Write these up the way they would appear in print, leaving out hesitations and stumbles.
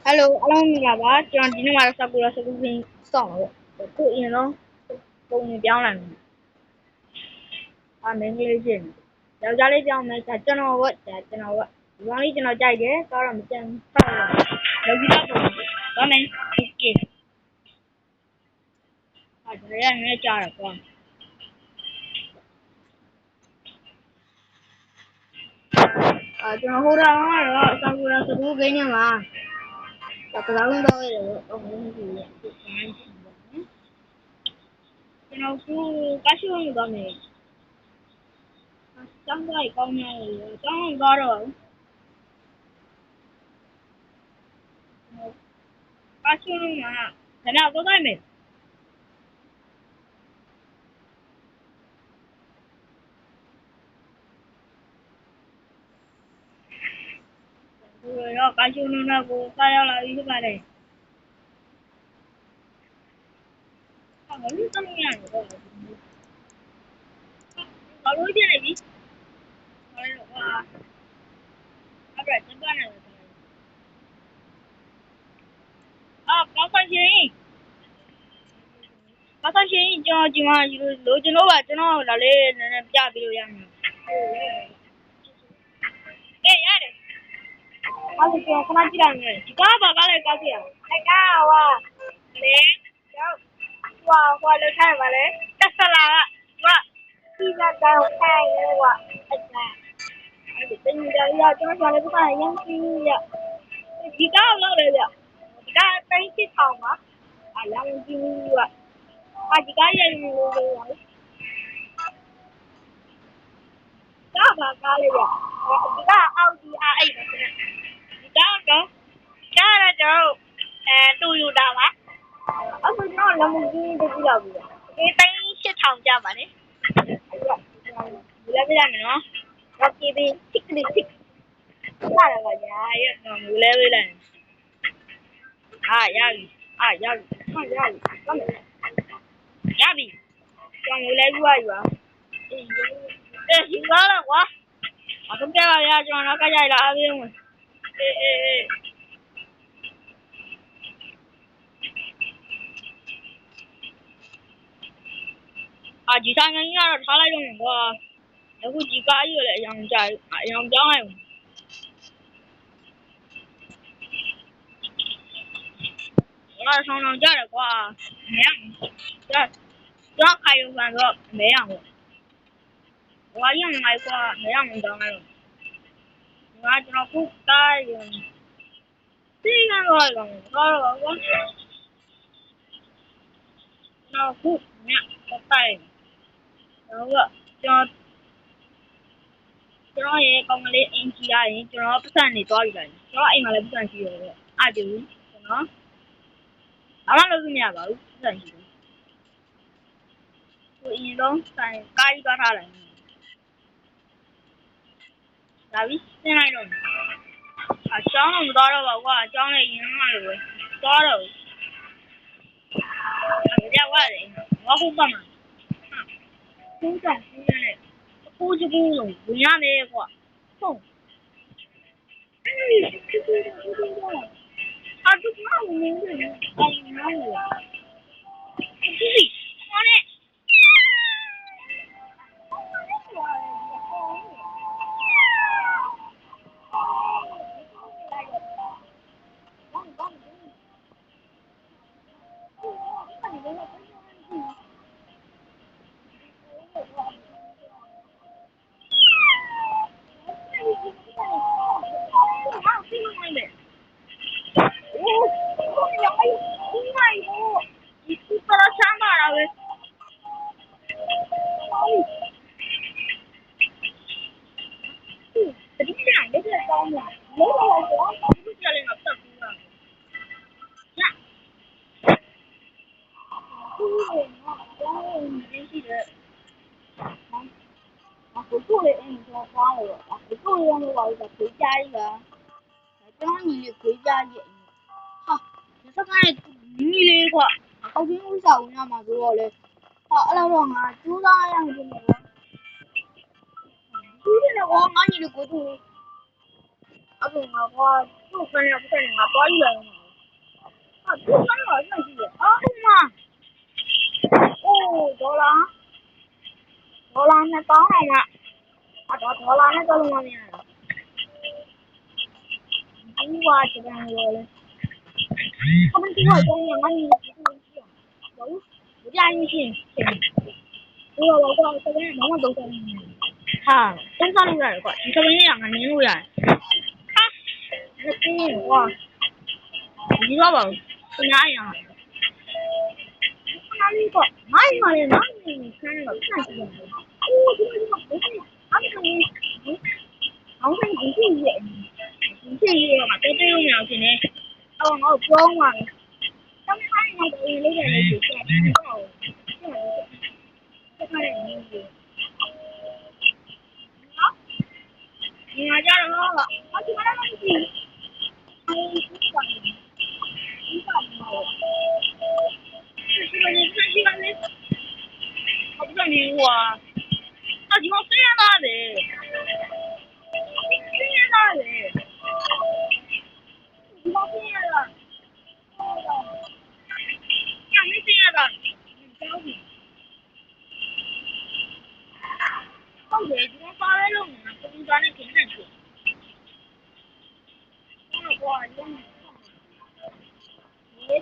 Hello အားလုံးမင်္ဂလာပါကျွန်တော်ဒီနေ့မှာစကူလာစကူခင်းစောင့်တော့ခုအရင်တော့ပုံနေပြောင်းလာမယ်မင်းကလေးချင်းယောက်ျားလေးပြောင်းမယ်ဒါကျွန်တော်ဝတ်ဒါကျွန်တော်ဝတ်ဒီကောင်လေးကျွန်တော်ကြိုက်တယ်ကားတော့မကြမ်းဆောက်ရလောက်ကြီးတော့ပုံတော့မယ်โอเคကျွန်တော်ရနေကြားရကွာကျွန်တော်ဟိုတော့စကူလာစကူခင်းညမှာကစားလုံးတော့ရတယ်တော့မင်းကြီးရဲ့ကျွန်တော်ခုကားရှိဝင်သွားမယ်ကျောင်းသားကောင်းနေတယ်ကျောင်းသွားတော့ကားရှိဝင်မှာဒါနဲ့တော့တိုင်းမယ်ရောကားရှိဝင်တော့ကိုစားရလာပြီးပါလေဘာလို့တမရတော့ဘာလို့ကြနေပြီဟောတော့အဲ့ဒါစပန်းနေကောင်းပါရှင်ကျွန်တော်ဒီမှာလိုချင်တော့ပါကျွန်တော်လာလေးနည်းနည်းပြပြီးလို့ရမှာရတယ်အဲ့ဒါကျွန်တော်ခဏကြည့်လိုက်မယ်ဒီကားဘာကားလဲကားကြည့်ရအဲ့ကားဟောလေကျောင်းဟွာလောက်ထားပါလေတက်ဆလာကဒီကတောင်းခိုင်းလေကွာအဲ့ဒါအဲ့ဒီတင်ကြရကျွန်တော်လည်းပြန်ရမ်းကြည့်ရဒီကားလောက်လေဗျဒီကားတိုင်းချစ်ထောင်ပါအလောင်းကြည့်ရဒီကားရည်လို့ဘာကားလဲဗျဒီကအောက်ဒီအားအိတ်ပဲဒီကတော့ကြားရတော့တူယူတာပါအခုတော့လမ်းကြီးတကြည့်တော့ပြီဒီတိုင်း8000ကျပါလေလည်းပြရမယ်နော်တော့ကြည့်ပြီး6လာရပါညာရတော့မူလဲပေးလိုက်ရပြီရပြီကျွန်တော်လဲကြွားယူပါယူပါတော့ကွာအခုကြရကျွန်တော်ကကြိုက်လာအပြင်းဝင်ဒီဆိုင်ငင်းကတော့ထားလိုက်တော့မယ်ကွာအခုဒီကားကြီးကိုလည်းအယောင်ပြောင်းလိုက်ဒါဆောင်းကြတယ်ကွာမရတော့ခိုင်ရုံကန်တော့မရအောင်ဝါရင်မိုက်ကွာမရအောင်တော့ငါကျွန်တော်ခုတားရင်သိနေတော့ကွာခုညတိုင်တော့ကျွန်တော်ရဲ့ကောင်မလေးအင်ကြီးရရင်ကျွန်တော်ပတ်စံနေသွားပြီလားကျွန်တော်အိမ်မှာလည်းပတ်စံရှိရတယ်အဲ့ဒီကျွန်တော်ဘာမှလုပ်လို့မရပါဘူးပတ်စံရှိတယ်ကိုအရင်ဆုံးဆိုင်ကားကြီးသွားထားလိုက်ဒါပြီးဆင်းလိုက်တော့အချောင်းတော့မသွားတော့ပါဘူးအချောင်းနဲ့ရင်းမှလို့ပဲသွားတော့ကြွားတယ်ငါဟုတ်ပါမှာကိုကြောင့်ကိုရတယ်ကိုကြီးကိုဝင်ရမယ်ကွာဟုတ်တူမမင်းနေတယ်အဲ့ဒီနော်ဒီခေါ်နေကိုလေးအိမ်ကျော်သွားလို့ကိုလေးရောမပါဘူးဆိုခွေးကြားကြီးကကျွန်တော်ညီလေးခွေးကြားကြီးဟာဒီစကားညီလေးကွာအောက်ကြီးဥစားဦးညမှာဆိုတော့လေဟာအဲ့တော့ငါကျူးစားရမယ်လို့ကျူးတယ်ကွာငါညီလေးကိုသူအခုငါကွာသူ့ဖန်ရပတ်နေငါသွားယူလိုက်不穿了，这是啊嘛，哦，到了，那当然了，到了，那到了嘛面了，哇，这边我嘞，他们这块东西俺们不能吃，不加运气，我这边忙忙都在那里，哈，真上路来快，你这边两个人路来，啊，那真哇，你知道吧？是哪样？哪里个？哪里嘛的？哪里看那个看这个？哦，这个不是，俺们这里，俺们这里不是野，不是野嘛，这都有苗子呢。我装嘛，他们看人家抖音那边的有些挺好，这看人家有。好，你家人好了，我去把那东西，哎，不是吧？你咋不好？30分钟，我不知道你我，那地方虽然大的，虽然大的，地方虽然大，也没虽然大，高兴。好些地方发来了，不是咱的平台去。我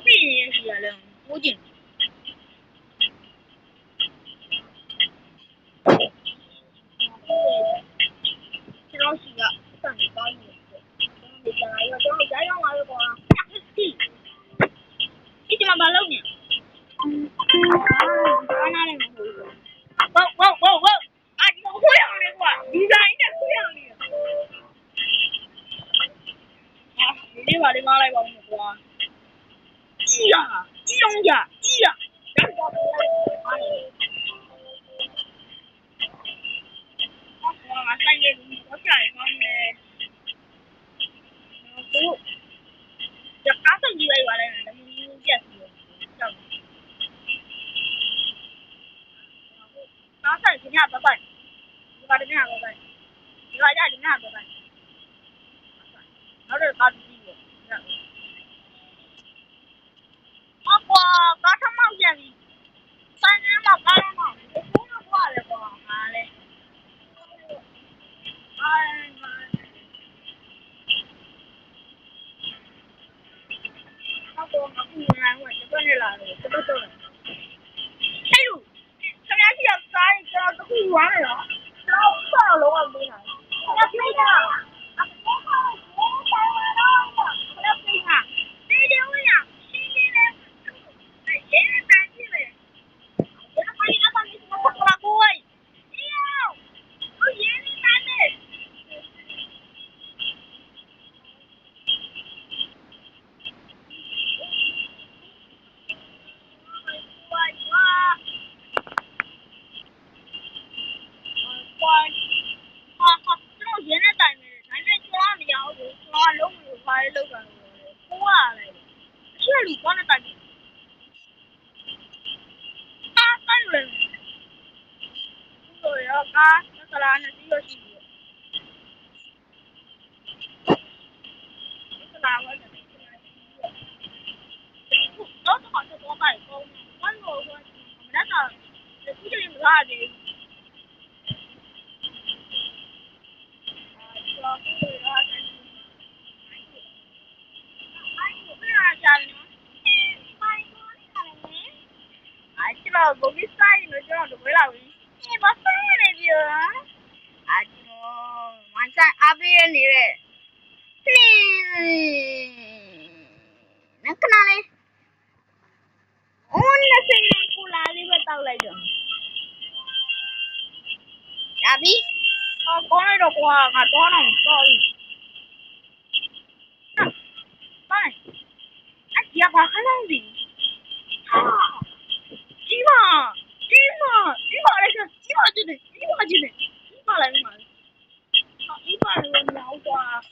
也是了，附近。这老师啊，上面高一点，你将来要找家长嘛的话，你起码把老年。哪里嘛？我，啊，你这样的话，你咋一点这样的？啊，你把你妈来帮我说。呀，然后我3月我下一方的，这打算几个月的，那么你别说，打算今年拜拜，你把这年拜拜，你把家今年拜拜，那这打自己的，我刚上毛线的，3年嘛，干了嘛，我不能挂的不，妈的，哎妈的，那我不来，我这边的来了，这个走了。哎呦，他俩去要啥？这都可以玩了，然后算了楼啊没了，他俩飞的，啊，我台湾了，他俩飞啊，飞的我呀，飞的嘞，哎，现在3级嘞，现在把你那把你什么不拉过哎，哎呦，我现在3嘞，哇，好，这种现在3没的，3就往里要就往楼又快楼上过来的，现在路光的3打出来了，对要打，那是哪那是有戏。哪我这边老子好像多摆高呢，我说我们那个这不就有啥的？说对了，哎，去了，我给晒了，这样就回来了。你把晒了的，啊，这个晚上阿贝你嘞，那个哪里？我那谁能过来里边到来着？阿贝，过来的话，俺多能多一。当然，俺家把很冷的。鸡巴来个，鸡巴就得，鸡巴来个嘛，鸡巴那个苗瓜，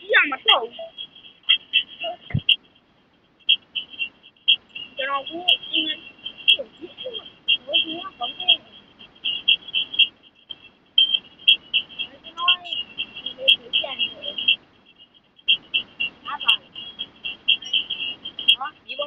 一样嘛走，这老虎应该有鸡嘛，我今天刚给，这老外你没推荐的，哪办？啊，你不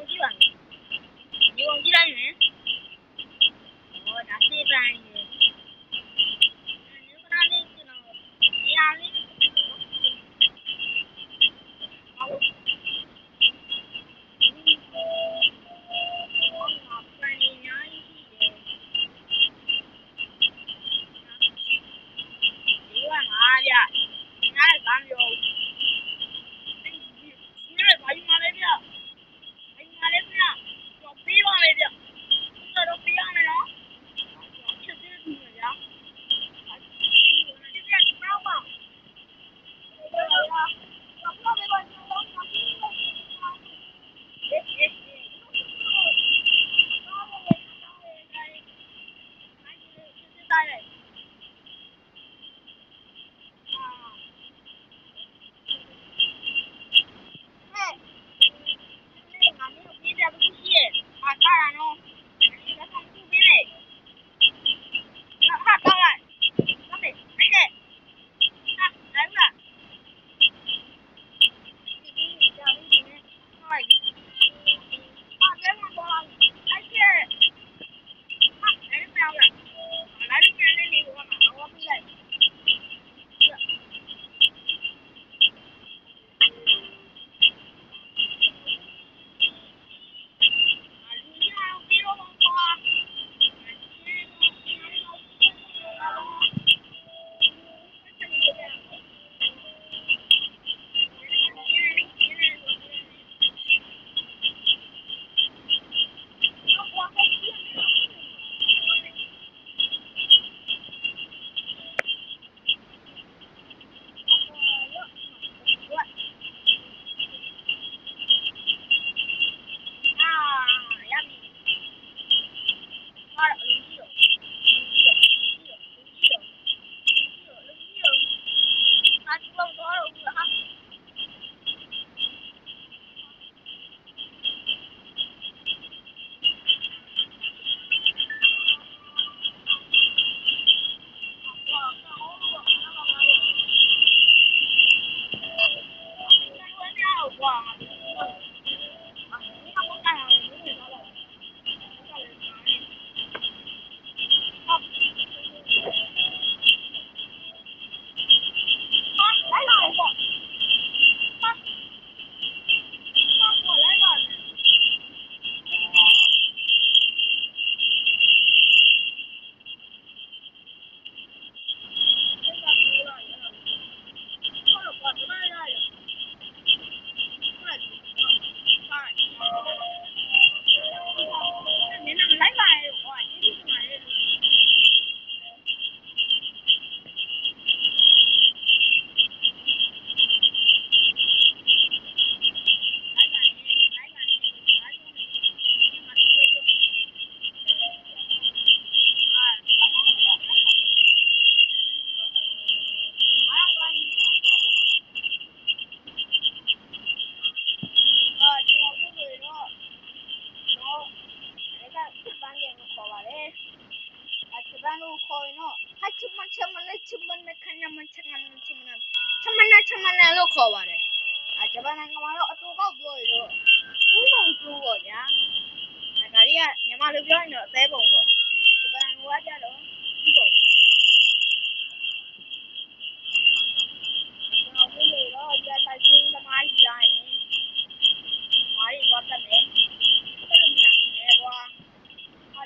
န်နိုင်ငံမှာတော့အတူပေါက်ပြောရတော့ဦးမုံကျူးပေါ့ဗျာဒါလေးကမြန်မာလိုပြောရင်တော့အသေးပုံပေါ့ဂျပန်နိုင်ငံကကြတော့ဒီပုံကျွန်တော်ပြောရတော့ဒီကတိုက်ချင်းသမားကြီးတိုင်းမားရီတော့တက်နေအဲ့လိုများနေကွာ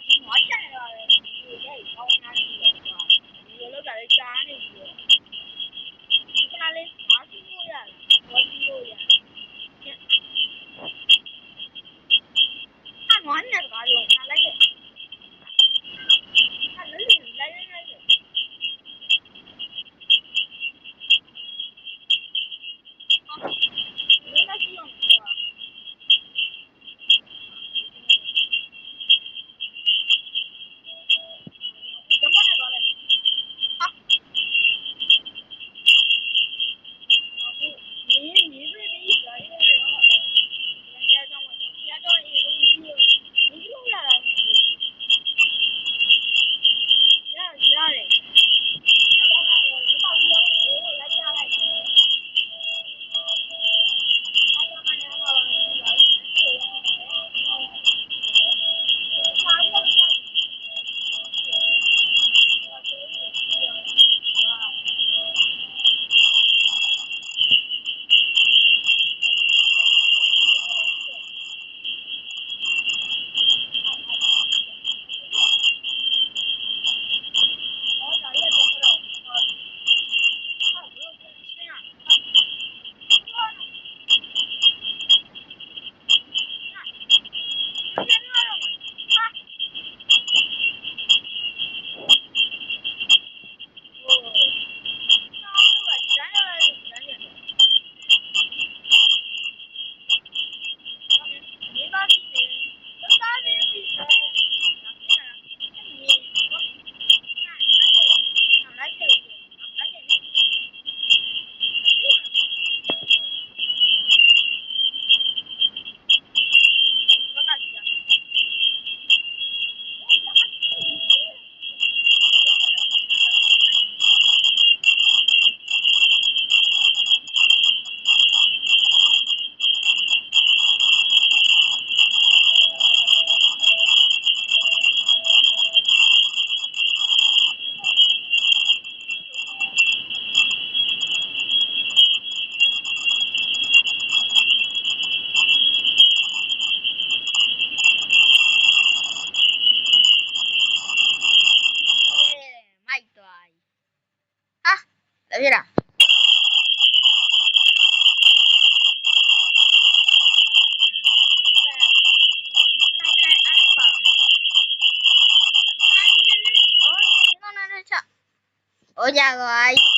ဒီမှာချက်နေရတယ်ဒီရဲ့ကောင်းနေတယ်ကွာဒီလိုလောက်တာလေးကြားနေပြီတော့ဒီကလေးမားစီလို့ရတယ်ဘောစီလို့ရတယ်နွားနဲ့ကားလို့နားလိုက်တယ်အဲ့လိုလိုက်တယ်မင်းမရှိအောင်ကွာဂျပန်နဲ့ကားလဲဟာ你这里可以了，人家让我人家叫你你录下来，让人，要不然我来报销，我来加来的。对了。Ôi chào rồi.